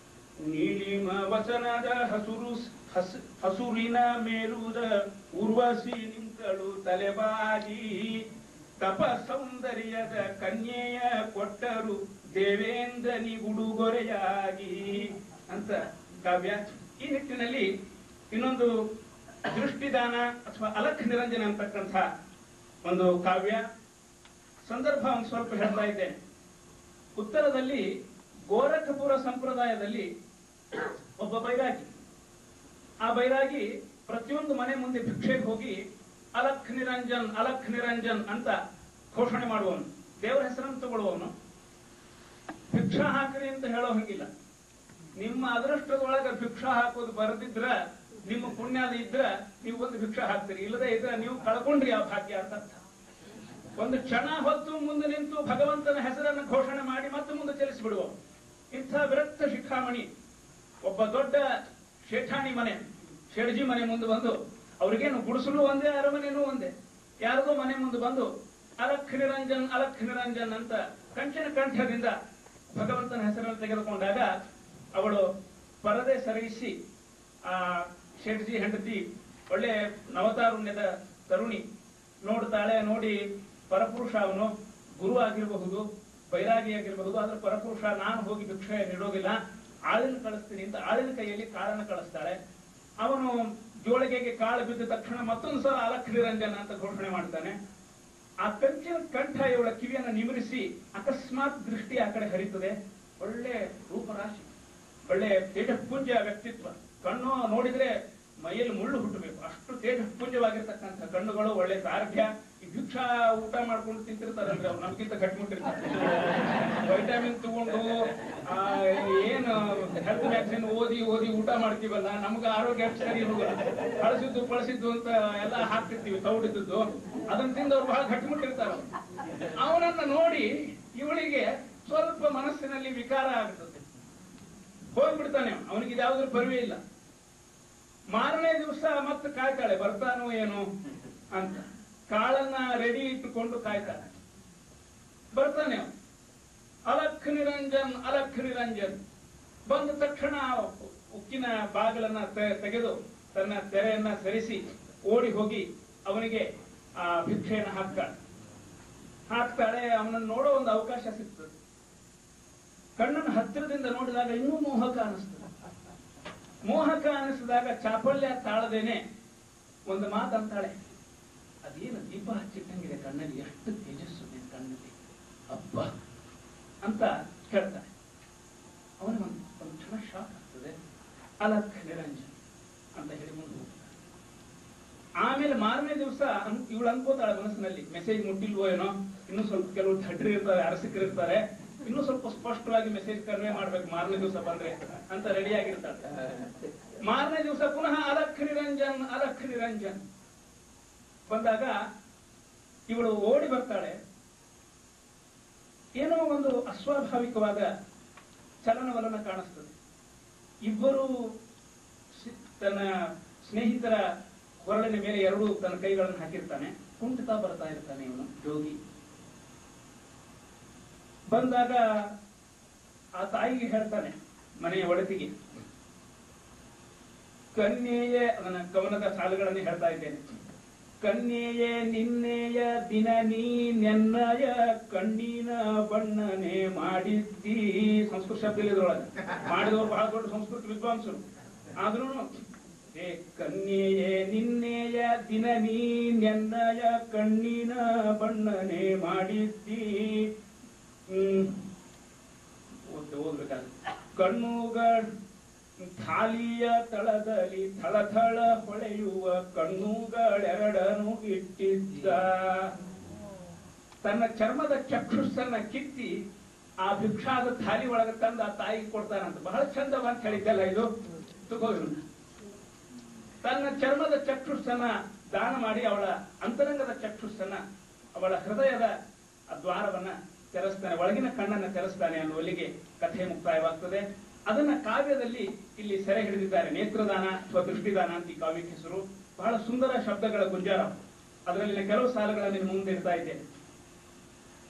ನೀಲಿಮ ವಚನದ ಹಸುರಿನ ಮೇಲುದ ಊರ್ವಶಿ ನಿಂತಳು ತಲೆಬಾಗಿ, ತಪ ಸೌಂದರ್ಯದ ಕನ್ಯೆಯ ಕೊಟ್ಟರು ದೇವೇಂದ್ರನಿ ಉಡುಗೊರೆಯಾಗಿ ಅಂತ ಕಾವ್ಯ. ಈ ನಿಟ್ಟಿನಲ್ಲಿ ಇನ್ನೊಂದು ದೃಷ್ಟಿದಾನ ಅಥವಾ ಅಲಖ್ ನಿರಂಜನ ಅಂತಕ್ಕಂಥ ಒಂದು ಕಾವ್ಯ. ಸಂದರ್ಭ ಒಂದು ಸ್ವಲ್ಪ ಹೇಳ್ತಾ ಇದ್ದೇನೆ. ಉತ್ತರದಲ್ಲಿ ಗೋರಖಪುರ ಸಂಪ್ರದಾಯದಲ್ಲಿ ಒಬ್ಬ ಬೈರಾಗಿ, ಆ ಬೈರಾಗಿ ಪ್ರತಿಯೊಂದು ಮನೆ ಮುಂದೆ ಭಿಕ್ಷೆಗೆ ಹೋಗಿ ಅಲಖ್ ನಿರಂಜನ್ ಅಲಖ್ ನಿರಂಜನ್ ಅಂತ ಘೋಷಣೆ ಮಾಡುವವನು, ದೇವರ ಹೆಸರನ್ನು ತಗೊಳ್ಳುವವನು. ಭಿಕ್ಷಾ ಹಾಕ್ರಿ ಅಂತ ಹೇಳೋ ಹಂಗಿಲ್ಲ. ನಿಮ್ಮ ಅದೃಷ್ಟದೊಳಗೆ ಭಿಕ್ಷಾ ಹಾಕೋದು ಬರೆದಿದ್ರ, ನಿಮ್ಮ ಪುಣ್ಯದ ಇದ್ರ ನೀವು ಒಂದು ಭಿಕ್ಷಾ ಹಾಕ್ತೀರಿ, ಇಲ್ಲದೆ ಇದ್ರೆ ನೀವು ಕಳ್ಕೊಂಡ್ರಿ ಆ ಭಾಗ್ಯ ಅಂತ ಅರ್ಥ. ಒಂದು ಕ್ಷಣ ಹೊತ್ತು ಮುಂದೆ ನಿಂತು ಭಗವಂತನ ಹೆಸರನ್ನು ಘೋಷಣೆ ಮಾಡಿ ಮತ್ತೆ ಮುಂದೆ ಚಲಿಸಿಬಿಡುವ ಇಂಥ ವಿರಕ್ತ ಶಿಖಾಮಣಿ ಒಬ್ಬ ದೊಡ್ಡ ಶೇಠಾಣಿ ಮನೆ, ಶೇಡ್ಜಿ ಮನೆ ಮುಂದೆ ಬಂದು, ಅವ್ರಿಗೇನು ಗುಡಿಸಲು ಒಂದೇ ಅರಮನೆನೂ ಒಂದೇ, ಯಾರದೋ ಮನೆ ಮುಂದೆ ಬಂದು ಅಲಖ್ ನಿರಂಜನ್ ಅಂತ ಕಂಠಿನ ಕಂಠದಿಂದ ಭಗವಂತನ ಹೆಸರನ್ನು ತೆಗೆದುಕೊಂಡಾಗ ಅವಳು ಪರದೆ ಸರಿಸಿ, ಆ ಶೇಠ್ಜಿ ಹೆಂಡತಿ ಒಳ್ಳೆ ನವತಾರುಣ್ಯದ ತರುಣಿ ನೋಡ್ತಾಳೆ. ನೋಡಿ ಪರಪುರುಷ, ಅವನು ಗುರು ಆಗಿರಬಹುದು, ಬೈರಾಗಿ ಆಗಿರಬಹುದು, ಆದ್ರೆ ಪರಪುರುಷ, ನಾನು ಹೋಗಿ ಭಿಕ್ಷೆ ನೀಡೋದಿಲ್ಲ, ಆಳಿನ ಕಳಿಸ್ತೀನಿ ಅಂತ ಆಳಿನ ಕೈಯಲ್ಲಿ ಕಾಳನ್ನು ಕಳಿಸ್ತಾಳೆ. ಅವನು ಜೋಳಿಗೆಗೆ ಕಾಳು ಬಿದ್ದ ತಕ್ಷಣ ಮತ್ತೊಂದು ಸಲ ಅಲಕ್ಷ್ಮಿ ರಂಜನ ಅಂತ ಘೋಷಣೆ ಮಾಡ್ತಾನೆ. ಆ ಕಂಚಿನ ಕಂಠ ಇವಳ ಕಿವಿಯನ್ನು ನಿಮರಿಸಿ ಅಕಸ್ಮಾತ್ ದೃಷ್ಟಿ ಆ ಕಡೆ ಹರಿತದೆ. ಒಳ್ಳೆ ರೂಪರಾಶಿ, ಒಳ್ಳೆ ತೇಜಪುಂಜ ವ್ಯಕ್ತಿತ್ವ, ಕಣ್ಣು ನೋಡಿದ್ರೆ ಮೈಯಲ್ಲಿ ಮುಳ್ಳು ಹುಟ್ಟಬೇಕು, ಅಷ್ಟು ತೇಜಪುಂಜವಾಗಿರ್ತಕ್ಕಂಥ ಕಣ್ಣುಗಳು, ಒಳ್ಳೆ ಸಾರಥ್ಯ. ಈ ಭಿಕ್ಷಾ ಊಟ ಮಾಡ್ಕೊಂಡು ತಿಂತಿರ್ತಾರಲ್ರಿ ಅವ್ರು, ನಮ್ಗಿಂತ ಗಟ್ಟಿಮುಟ್ಟಿರ್ತಾರೆ. ವೈಟಾಮಿನ್ ತಗೊಂಡು ಏನು ಹೆಲ್ತ್ ಮ್ಯಾಗ್ಝಿನ್ ಓದಿ ಊಟ ಮಾಡ್ತೀವಲ್ಲ, ನಮ್ಗೆ ಆರೋಗ್ಯ ಸರಿ ಇರುವುದಿಲ್ಲ. ಬಳಸಿದ್ದು ಅಂತ ಎಲ್ಲ ಹಾಕ್ತಿರ್ತೀವಿ, ತೌಡಿದ್ದು, ಅದನ್ನ ತಿಂದು ಅವ್ರು ಬಹಳ ಗಟ್ಟಿಮುಟ್ಟಿರ್ತಾರ. ಅವನನ್ನ ನೋಡಿ ಇವಳಿಗೆ ಸ್ವಲ್ಪ ಮನಸ್ಸಿನಲ್ಲಿ ವಿಕಾರ ಆಗ್ತದೆ, ಹೋಗ್ಬಿಡ್ತಾನೆ. ಅವನಿಗೆ ಇದ್ಯಾವುದ್ರ ಪರಿವೇ ಇಲ್ಲ. ಮಾರನೇ ದಿವಸ ಮತ್ತೆ ಕಾಯ್ತಾಳೆ, ಬರ್ತಾನೋ ಏನು ಅಂತ. ಕಾಳನ್ನ ರೆಡಿ ಇಟ್ಟುಕೊಂಡು ಕಾಯ್ತಾಳೆ. ಬರ್ತಾನೆ ಅಲಖ್ ನಿರಂಜನ್ ಬಂದ ತಕ್ಷಣ ಉಕ್ಕಿನ ಬಾಗಿಲನ್ನ ತೆಗೆದು ತನ್ನ ತೆರೆಯನ್ನ ಸರಿಸಿ ಓಡಿ ಹೋಗಿ ಅವನಿಗೆ ಆ ಭಿಕ್ಷೆಯನ್ನು ಹಾಕ್ತಾಳೆ. ಅವನನ್ನು ನೋಡೋ ಒಂದು ಅವಕಾಶ ಸಿಗ್ತದೆ. ಕಣ್ಣನ್ನು ಹತ್ತಿರದಿಂದ ನೋಡಿದಾಗ ಇನ್ನೂ ಮೋಹಕ ಅನಿಸಿದಾಗ ಚಾಪಲ್ಯ ತಾಳದೇನೆ ಒಂದು ಮಾತಂತಾಳೆ, ಅದೇನು ದೀಪ ಹಚ್ಚಿಟ್ಟಂಗಿದೆ ಕಣ್ಣಲ್ಲಿ, ಎಷ್ಟು ತೇಜಸ್ಸು ಕಣ್ಣಲ್ಲಿ, ಅಬ್ಬ ಅಂತ ಹೇಳ್ತಾನೆ. ಅವನಿಗೆ ಒಂದು ಕ್ಷಣ ಶಾಕ್ ಆಗ್ತದೆ. ಅಲಖ್ ನಿರಂಜನ್ ಅಂತ ಹೇಳಿ ಮುಂದೆ ಹೋಗ್ತಾನೆ. ಆಮೇಲೆ ಮಾರನೇ ದಿವಸ ಇವಳು ಅನ್ಕೋತಾಳೆ ಮನಸ್ಸಿನಲ್ಲಿ, ಮೆಸೇಜ್ ಮುಟ್ಟಿಲ್ವೋ ಏನೋ, ಇನ್ನೂ ಸ್ವಲ್ಪ ಕೆಲವು ಧಡ್ರಿ ಇರ್ತಾರೆ, ಅರಸಿಕರಿರ್ತಾರೆ, ಇನ್ನೂ ಸ್ವಲ್ಪ ಸ್ಪಷ್ಟವಾಗಿ ಮೆಸೇಜ್ ಕನ್ವೆ ಮಾಡ್ಬೇಕು ಮಾರನೇ ದಿವಸ ಬಂದ್ರೆ ಅಂತ ರೆಡಿ ಆಗಿರ್ತಾಳೆ. ಮಾರನೇ ದಿವಸ ಪುನಃ ಅಲಖ್ ನಿರಂಜನ್ ಬಂದಾಗ ಇವಳು ಓಡಿ ಬರ್ತಾಳೆ. ಏನೋ ಒಂದು ಅಸ್ವಾಭಾವಿಕವಾದ ಚಲನವಲನ ಕಾಣಿಸ್ತದೆ. ಇಬ್ಬರು ತನ್ನ ಸ್ನೇಹಿತರ ಹೊರಳಿನ ಮೇಲೆ ಎರಡೂ ತನ್ನ ಕೈಗಳನ್ನು ಹಾಕಿರ್ತಾನೆ. ಕುಂಟುತ್ತಾ ಬರ್ತಾ ಇರ್ತಾನೆ ಇವನು ಜೋಗಿ. ಬಂದಾಗ ಆ ತಾಯಿಗೆ ಹೇಳ್ತಾನೆ, ಮನೆಯ ಒಡತಿಗೆ, ಕನ್ಯೆಯೇ, ಅದನ್ನ ಕವನದ ಸಾಲುಗಳನ್ನೇ ಹೇಳ್ತಾ ಇದ್ದೇನೆ. ಕನ್ಯೆಯೇ ನಿನ್ನೆಯ ದಿನ ನೀ ನೆನ್ನಯ ಕಣ್ಣಿನ ಬಣ್ಣನೆ ಮಾಡಿದ್ದಿ. ಸಂಸ್ಕೃತ ಶಬ್ದ ಇದ್ರೊಳಗೆ ಮಾಡಿದವರು ಬಹಳ ದೊಡ್ಡ ಸಂಸ್ಕೃತ ವಿದ್ವಾಂಸರು. ಆದ್ರೂ ಕನ್ಯೆಯೇ ನಿನ್ನೆಯ ದಿನ ನೀ ನೆನ್ನಯ ಕಣ್ಣಿನ ಬಣ್ಣನೆ ಮಾಡಿದ್ದಿ. ಓದ್ಬೇಕಾದ್ರೆ ಕಣ್ಣುಗಳ ಥಾಲಿಯ ತಳದಲ್ಲಿ ಥಳಥಳ ಹೊಳೆಯುವ ಕಣ್ಣುಗಳೆರಡನು ಇಟ್ಟಿದ್ದ. ತನ್ನ ಚರ್ಮದ ಚಕ್ಷುಸ್ಸನ್ನ ಕಿತ್ತಿ ಆ ಭಿಕ್ಷಾದ ಥಾಲಿ ಒಳಗೆ ತಂದು ಆ ತಾಯಿಗೆ ಕೊಡ್ತಾನಂತ. ಬಹಳ ಚಂದ ಅಂತ ಹೇಳಿದ್ದಲ್ಲ ಇದು. ತನ್ನ ಚರ್ಮದ ಚಕ್ಷುಸ್ಸನ್ನ ದಾನ ಮಾಡಿ ಅವಳ ಅಂತರಂಗದ ಚಕ್ಷುಸ್ಸನ್ನ, ಅವಳ ಹೃದಯದ ದ್ವಾರವನ್ನ ತೆರೆಸ್ತಾನೆ, ಒಳಗಿನ ಕಣ್ಣನ್ನ ತೆರೆಸ್ತಾನೆ ಅನ್ನುವಲ್ಲಿಗೆ ಕಥೆ ಮುಕ್ತಾಯವಾಗ್ತದೆ. ಅದನ್ನ ಕಾವ್ಯದಲ್ಲಿ ಇಲ್ಲಿ ಸೆರೆ ಹಿಡಿದಿದ್ದಾರೆ. ನೇತ್ರದಾನ ಅಥವಾ ದೃಷ್ಟಿದಾನ ಅಂತ ಈ ಕಾವ್ಯಕ್ಕೆ ಹೆಸರು. ಬಹಳ ಸುಂದರ ಶಬ್ದಗಳ ಗುಂಜಾರ. ಅದರಲ್ಲಿನ ಕೆಲವು ಸಾಲುಗಳನ್ನು ಮುಂದೆ ಇಡ್ತಾ ಇದ್ದೇನೆ.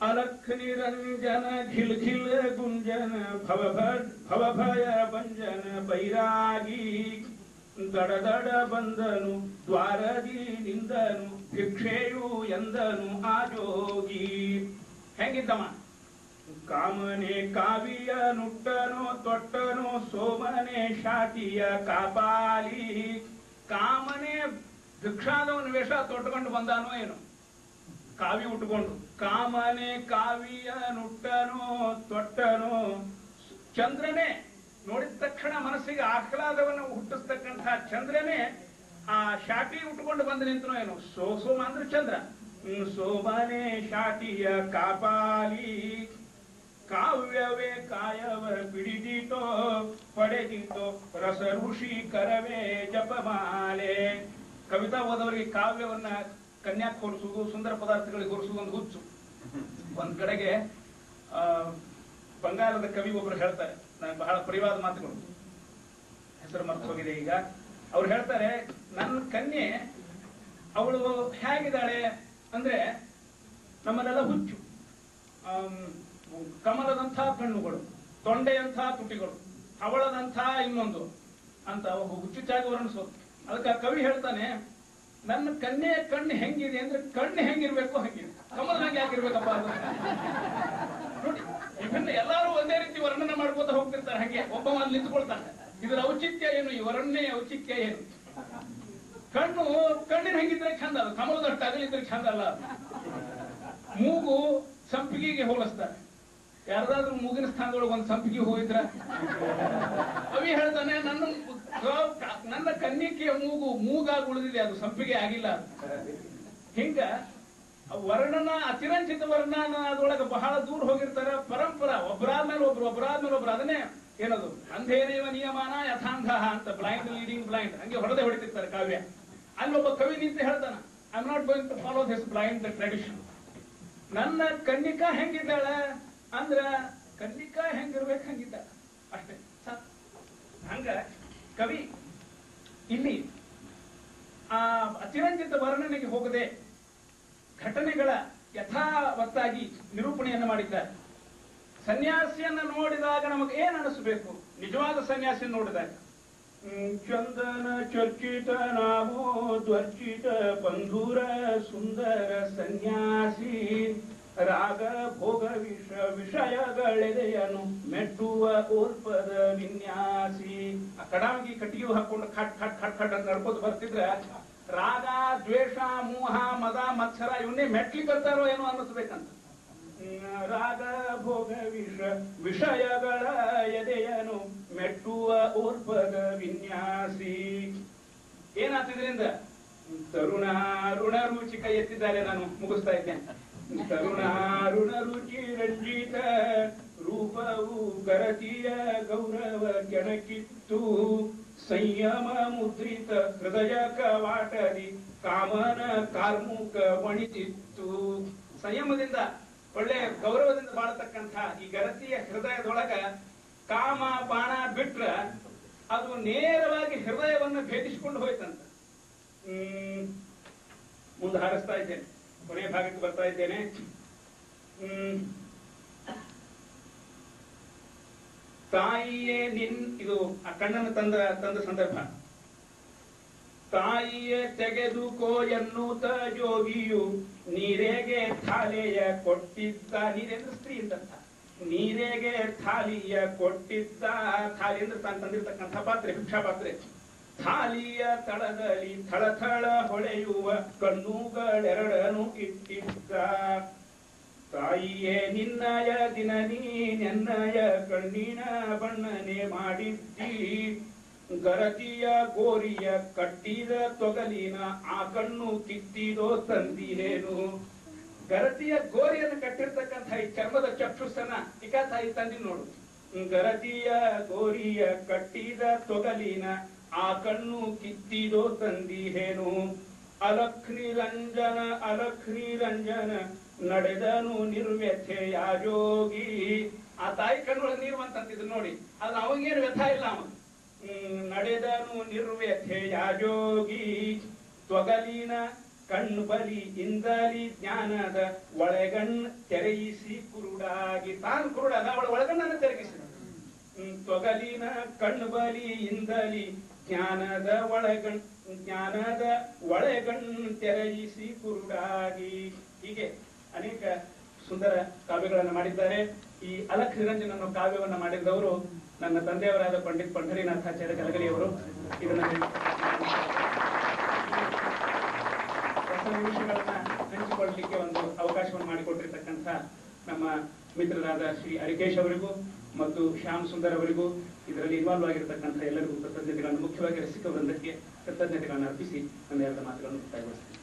ಅಲಖ್ ನಿರಂಜನ ಘಿಲ್ ಘಿಲ್ ಗುಂಜನ ಭವಭಯ ಭಂಜನ ಬೈರಾಗಿ ದಡ ದಡ ಬಂದನು ದ್ವಾರದಿ ನಿಂದನು ಭಿಕ್ಷೆಯು ಎಂದನು ಆಜೋಗಿ. ಹೆಂಗಿದ್ದಮ್ಮ? ಕಾಮನೆ ಕಾವಿಯ ನುಟ್ಟನೋ ತೊಟ್ಟನೋ ಸೋಮನೆ ಶಾಟಿಯ ಕಾಪಾಲಿ. ಕಾಮನೆ ಭಿಕ್ಷಾದವನ ವೇಷ ತೊಟ್ಟುಕೊಂಡು ಬಂದಾನೋ ಏನು, ಕಾವಿ ಉಟ್ಕೊಂಡು. ಕಾಮನೆ ಕಾವಿಯ ನುಟ್ಟನೋ ತೊಟ್ಟನೋ, ಚಂದ್ರನೇ ನೋಡಿದ ತಕ್ಷಣ ಮನಸ್ಸಿಗೆ ಆಹ್ಲಾದವನ್ನು ಹುಟ್ಟಿಸ್ತಕ್ಕಂಥ ಚಂದ್ರನೇ ಆ ಶಾಟಿ ಉಟ್ಕೊಂಡು ಬಂದು ನಿಂತನೋ ಏನು. ಸೋಮ ಅಂದ್ರೆ ಚಂದ್ರ. ಸೋಮನೆ ಶಾಟಿಯ ಕಾಪಾಲಿ. ಕಾವ್ಯವೇ ಕಾಯವ ಬಿಡಿದಿತೋ ಪಡೆದಿತೋ ರಸ ಋಷಿ ಕರವೇ ಜಪಮಾಲೆ. ಕವಿತಾ ಓದವರಿಗೆ ಕಾವ್ಯವನ್ನ ಕನ್ಯಾಕ್ ಹೋಲಿಸುವುದು, ಸುಂದರ ಪದಾರ್ಥಗಳಿಗೆ ಹೋಲಿಸುವುದು ಒಂದು ಹುಚ್ಚು. ಒಂದ್ ಕಡೆಗೆ ಬಂಗಾಲದ ಕವಿ ಒಬ್ರು ಹೇಳ್ತಾರೆ, ನನಗೆ ಬಹಳ ಪ್ರಿಯವಾದ ಮಾತುಗಳು, ಹೆಸರು ಮರ್ತು ಹೋಗಿದೆ ಈಗ. ಅವ್ರು ಹೇಳ್ತಾರೆ, ನನ್ನ ಕನ್ಯೆ ಅವಳು ಹೇಗಿದ್ದಾಳೆ ಅಂದ್ರೆ ನಮ್ಮನ್ನೆಲ್ಲ ಹುಚ್ಚು, ಕಮಲದಂಥ ಕಣ್ಣುಗಳು, ತೊಂಡೆಯಂಥ ತುಟಿಗಳು, ಹವಳದಂಥ ಇನ್ನೊಂದು ಅಂತ ಹುಚ್ಚುಚ್ಚಾಗಿ ವರ್ಣಿಸೋದು. ಅದಕ್ಕೆ ಕವಿ ಹೇಳ್ತಾನೆ, ನನ್ನ ಕನ್ಯೆಯ ಕಣ್ಣು ಹೆಂಗಿದೆ ಅಂದ್ರೆ ಕಣ್ಣು ಹೆಂಗಿರ್ಬೇಕು ಹಂಗಿದೆ, ಕಮಲದಂಗೆ ಯಾಕಿರ್ಬೇಕಪ್ಪ ಅದು. ನೋಡಿ, ವಿಭಿನ್ನ ಎಲ್ಲರೂ ಒಂದೇ ರೀತಿ ವರ್ಣನೆ ಮಾಡ್ಕೋತ ಹೋಗ್ತಿರ್ತಾರೆ. ಹಂಗೆ ಒಬ್ಬ ಒಬ್ಬ ಅಲ್ಲಿ ನಿಂತ್ಕೊಳ್ತಾನೆ. ಇದರ ಔಚಿತ್ಯ ಏನು, ಇವರನ್ನೇ ಔಚಿತ್ಯ ಏನು? ಕಣ್ಣಿನ ಹೆಂಗಿದ್ರೆ ಚಂದ, ಅದು ಕಮಲದಷ್ಟು ಅಗಲಿದ್ರೆ ಚಂದ ಅಲ್ಲ. ಮೂಗು ಸಂಪಿಗೆಗೆ ಹೋಲಿಸ್ತಾರೆ. ಯಾರ್ದಾದ್ರೂ ಮೂಗಿನ ಸ್ಥಾನದೊಳಗೆ ಒಂದು ಸಂಪಿಗೆ ಹೋಗಿದ್ರ? ಅವಿ ಹೇಳ್ತಾನೆ, ನನ್ನ ಕನ್ನಿಕೆಯ ಮೂಗಾಗಿ ಉಳಿದಿದೆ, ಅದು ಸಂಪಿಗೆ ಆಗಿಲ್ಲ. ಹಿಂಗ ವರ್ಣನ ಅತಿರಂಚಿತ ವರ್ಣನ ಅದರೊಳಗೆ ಬಹಳ ದೂರ ಹೋಗಿರ್ತಾರ. ಪರಂಪರ ಒಬ್ಬರಾದ್ಮೇಲೆ ಒಬ್ರು ಅದನ್ನೇ ಏನದು ಅಂಧೇನೇವ ನಿಯಮಾನ ಯಥಾಂಧ ಅಂತ, ಬ್ಲೈಂಡ್ ಲೀಡಿಂಗ್ ಬ್ಲೈಂಡ್, ಹಂಗೆ ಹೊಡೆದೇ ಹೊಡಿತಿರ್ತಾರೆ ಕಾವ್ಯ. ಅಲ್ಲೊಬ್ಬ ಕವಿ ನಿಂತು ಹೇಳ್ತಾನ, I am not going to follow this blind tradition. ನನ್ನ ಕನ್ನಿಕಾ ಹೆಂಗಿದ್ದಾಳ ಅಂದ್ರ ಕನ್ನಿಕಾ ಹೆಂಗಿರ್ಬೇಕು ಹಂಗಿದ್ದಾಳ ಅಷ್ಟೇ. ಹಂಗ ಕವಿ ಇಲ್ಲಿ ಆ ಅತಿರಂಜಿತ ವರ್ಣನೆಗೆ ಹೋಗದೆ ಘಟನೆಗಳ ಯಥಾವತ್ತಾಗಿ ನಿರೂಪಣೆಯನ್ನು ಮಾಡಿದ್ದಾರೆ. ಸನ್ಯಾಸಿಯನ್ನ ನೋಡಿದಾಗ ನಮಗೆ ಏನ್ ಅನಿಸಬೇಕು? ನಿಜವಾದ ಸನ್ಯಾಸಿಯನ್ನು ನೋಡಿದಾಗ ಚಂದನ ಚರ್ಚಿತ ನಾಮೋ ದ್ವರ್ಚಿತ ಬಂಧುರ ಸುಂದರ ಸನ್ಯಾಸಿ, ರಾಗ ಭೋಗ ವಿಷಯಗಳೆದೆಯನು ಮೆಟ್ಟುವ ಓಲ್ಪದ ವಿನ್ಯಾಸಿ. ಆ ಕಡಾಂಗಿ ಕಟ್ಟಿಗೆ ಹಾಕೊಂಡು ಖಟ್ ಖಟ್ ಖಟ್ ಖಟ್ ಅಂತ ನಡ್ಕೋದು ಬರ್ತಿದ್ರ ರಾಗ ದ್ವೇಷ ಮೋಹ ಮದ ಮತ್ಸರ ಇವನ್ನೇ ಮೆಟ್ಲಿ ಬರ್ತಾರೋ ಏನೋ ಅನ್ನಿಸ್ಬೇಕಂತ. ರಾಗ ಭೋಗ ವಿಷಯಗಳ ಎದೆಯನು ಮೆಟ್ಟುವ ಓರ್ಪದ ವಿನ್ಯಾಸಿ. ಏನಾಗ್ತಿದ್ರಿಂದ ತರುಣ ಋಣ ರುಚಿಕ ಎತ್ತಿದ್ದಾರೆ. ನಾನು ಮುಗಿಸ್ತಾ ಇದ್ದೇನೆ. ತರುಣ ಋಣ ರುಚಿ ರಂಜಿತ ರೂಪವು ಗರತಿಯ ಗೌರವ ಕೆಣಕಿತ್ತು, ಸಂಯಮ ಮುದ್ರಿತ ಹೃದಯ ಕವಾಟದಿ ಕಾಮನ ಕಾರ್ಮುಕ ಮಣಿತಿತ್ತು. ಸಂಯಮದಿಂದ ಒಳ್ಳೆ ಗೌರವದಿಂದ ಬಾಳತಕ್ಕಂಥ ಈ ಗರತಿಯ ಹೃದಯದೊಳಗ ಕಾಮ ಬಾಣ ಬಿಟ್ರ ಅದು ನೇರವಾಗಿ ಹೃದಯವನ್ನು ಭೇದಿಸಿಕೊಂಡು ಹೋಯ್ತಂತ. ಮುಂದೆ ಹಾರಿಸ್ತಾ ಇದ್ದೇನೆ, ಕೊನೆಯ ಭಾಗಕ್ಕೆ ಬರ್ತಾ ಇದ್ದೇನೆ. ತಾಯಿಯೇ ಇದು ಆ ಕಣ್ಣನ್ನು ತಂದ ಸಂದರ್ಭ. ತಾಯಿಯೇ ತೆಗೆದುಕೋ ಎನ್ನುತ್ತ ಯೋಗಿಯು ನೀರೆಗೆ ಥಾಲೆಯ ಕೊಟ್ಟಿದ್ದ. ನೀರೆಂದ್ರೆ ಸ್ತ್ರೀ ಅಂತ, ನೀರೆಗೆ ಥಾಲಿಯ ಕೊಟ್ಟಿದ್ದ. ಥಾಲಿ ಅಂದ್ರೆ ತಾನು ತಂದಿರ್ತಕ್ಕಂಥ ಪಾತ್ರೆ, ಭಿಕ್ಷಾ ಪಾತ್ರೆ. ಥಾಲಿಯ ತಳದಲ್ಲಿ ಥಳಥಳ ಹೊಳೆಯುವ ಕಣ್ಣುಗಳೆರಡನು ಇಟ್ಟಿದ್ದ. ತಾಯಿಯೇ ನಿನ್ನಯ ದಿನ ನೀನೆನ್ನಯ ಕಣ್ಣಿನ ಬಣ್ಣನೆ ಮಾಡಿದ್ದಿ, ಗರತಿಯ ಗೋರಿಯ ಕಟ್ಟಿದ ತೊಗಲಿನ ಆ ಕಣ್ಣು ಕಿತ್ತಿದೋ ತಂದಿರೇನು. ಗರತಿಯ ಗೋರಿಯನ್ನು ಕಟ್ಟಿರ್ತಕ್ಕಂಥ ಈ ಚರ್ಮದ ಚಕ್ಷುಸನ್ನ ತಾಯಿ ತಂದಿ ನೋಡು. ಗರತಿಯ ಗೋರಿಯ ಕಟ್ಟಿದ ತೊಗಲಿನ ಆ ಕಣ್ಣು ಕಿತ್ತಿದೋ ತಂದಿರೇನು. ಅಲಖ್ ನಿರಂಜನ ನಡೆದನು ನಿರ್ವ್ಯಥೆಯ ಯೋಗಿ. ಆ ತಾಯಿ ಕಣ್ಣೊಳಗೆ ನೀರು ಅಂತಂತಿದ್ರು ನೋಡಿ, ಅದು ಅವಾಗೇನು ವ್ಯಥ ಇಲ್ಲ. ಅವ ನಡೆದನು ನಿರ್ವ್ಯಥೆಯ ಯೋಗಿ. ತೊಗಲಿನ ಕಣ್ಣು ಬಲಿ ಇಂದಲಿ ಜ್ಞಾನದ ಒಳಗಣ್ ತೆರೆಯಿಸಿ ಕುರುಡಾಗಿ. ತಾನು ಕುರುಡಾದ ಅವಳ ಒಳಗಣ್ಣನ್ನು ತೆರಗಿಸಿದ. ತೊಗಲಿನ ಕಣ್ಣು ಬಲಿ ಇಂದಲಿ ಜ್ಞಾನದ ಒಳಗಣ್ ತೆರೆಯಿಸಿ ಕುರುಡಾಗಿ. ಹೀಗೆ ಅನೇಕ ಸುಂದರ ಕಾವ್ಯಗಳನ್ನು ಮಾಡಿದ್ದಾರೆ. ಈ ಅಲಖ್ ನಿರಂಜನ್ ಅನ್ನೋ ಕಾವ್ಯವನ್ನು ಮಾಡಿದವರು ನನ್ನ ತಂದೆಯವರಾದ ಪಂಡಿತ್ ಪಂಢರೀನಾಥಾಚಾರ್ಯ ಗಲಗಲಿಯವರು. ಇದನ್ನ ಹೊಸ ನಿಮಿಷಗಳನ್ನ ಹಂಚಿಕೊಳ್ಳಲಿಕ್ಕೆ ಒಂದು ಅವಕಾಶವನ್ನು ಮಾಡಿಕೊಟ್ಟಿರ್ತಕ್ಕಂಥ ನಮ್ಮ ಮಿತ್ರರಾದ ಶ್ರೀ ಅರಿಕೇಶ್ ಅವರಿಗೂ ಮತ್ತು ಶ್ಯಾಮ್ ಸುಂದರ್ ಅವರಿಗೂ, ಇದರಲ್ಲಿ ಇನ್ವಾಲ್ವ್ ಆಗಿರತಕ್ಕಂಥ ಎಲ್ಲರಿಗೂ ಕೃತಜ್ಞತೆಗಳನ್ನು, ಮುಖ್ಯವಾಗಿ ರಸಿಕ ವೃಂದಕ್ಕೆ ಕೃತಜ್ಞತೆಗಳನ್ನು ಅರ್ಪಿಸಿ ನನ್ನ ಎರಡು ಮಾತುಗಳನ್ನು ಮುಕ್ತಾಯಗೊಳಿಸ್ತೇನೆ.